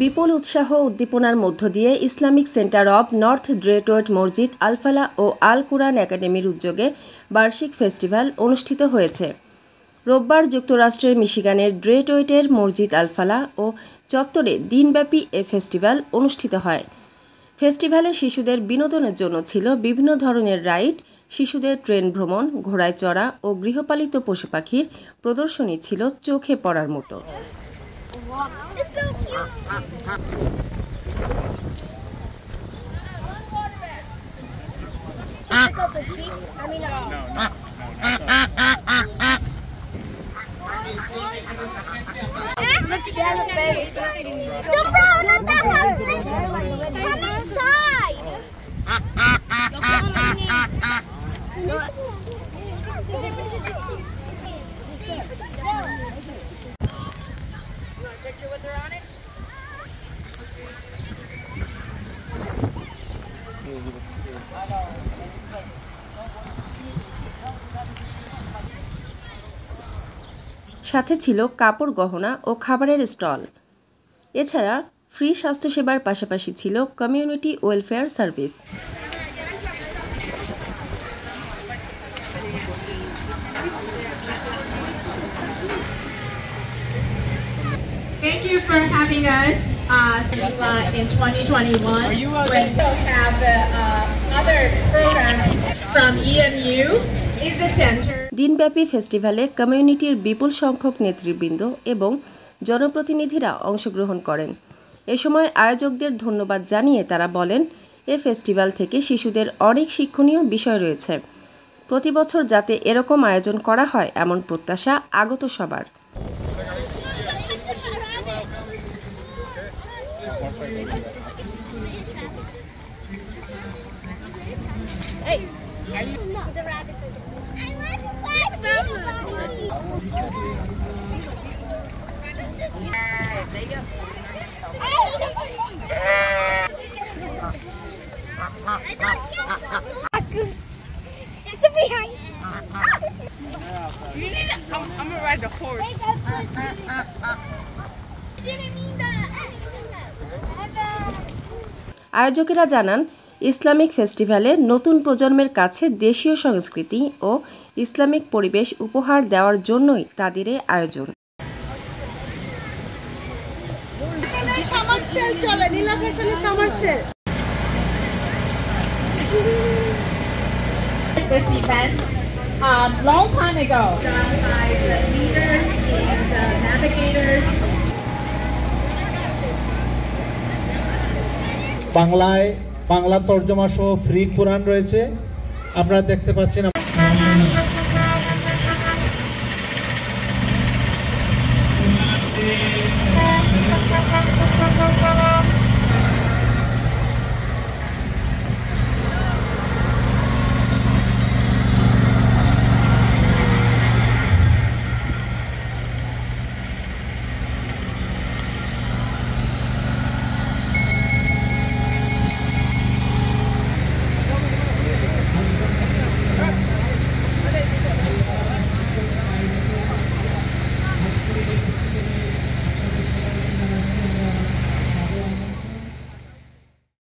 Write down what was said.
বিপুল উৎসাহ উদ্দীপনার মধ্য দিয়ে ইসলামিক সেন্টার অব নর্থ ড্রেটওয়েট মসজিদ আল-ফালা ও আল কুরআন একাডেমির উদ্যোগে বার্ষিক ফেস্টিভ্যাল অনুষ্ঠিত হয়েছে। রোববার যুক্তরাষ্ট্রের মিশিগানের ড্রেটওয়েটের মসজিদ আল-ফালা ও চত্বরে দিনব্যাপী এ ফেস্টিভ্যাল অনুষ্ঠিত হয়। ফেস্টিভ্যালে শিশুদের বিনোদনের জন্য ছিল বিভিন্ন ধরনের রাইড, শিশুদের ট্রেন ভ্রমণ, ঘোড়ায় চড়া ও গৃহপালিত পশু পাখির প্রদর্শনী ছিল চোখে পড়ার মতো। It's so cute. Look, she has a baby. Don't bro, not that one. Come inside. Picture with her on it? সাথে ছিল কাপড় গহনা ও খাবারের স্টল। এছাড়া ফ্রি স্বাস্থ্যসেবার পাশাপাশি ছিল community welfare service. Thank you for having us in 2021. When we have other programs from EMU is the center. দিনব্যাপী ফেস্টিভ্যালে কমিউনিটির বিপুল সংখ্যক নেতৃবৃন্দ এবং জনপ্রতিনিধিরা অংশগ্রহণ করেন। এ সময় আয়োজকদের ধন্যবাদ জানিয়ে তারা বলেন, এ ফেস্টিভ্যাল থেকে শিশুদের অনেক শিক্ষণীয় বিষয় রয়েছে। প্রতি বছর যাতে এরকম আয়োজন করা হয় এমন প্রত্যাশা আগত সবার। Hey, are you? No, the rabbits are there. I want to watch them. There you go. It's behind. You need to, I'm gonna ride the horse. I didn't mean that. আয়োজকেরা জানান, ইসলামিক ফেস্টিভ্যালে নতুন প্রজন্মের কাছে দেশীয় সংস্কৃতি ও Islamic পরিবেশ উপহার দেওয়ার জন্যই তাদের এই আয়োজন। This event long time ago done by the leaders and the navigators. Bangla তর্জমা সহ ফ্রি কোরআন রয়েছে, আপনারা দেখতে পাচ্ছেন।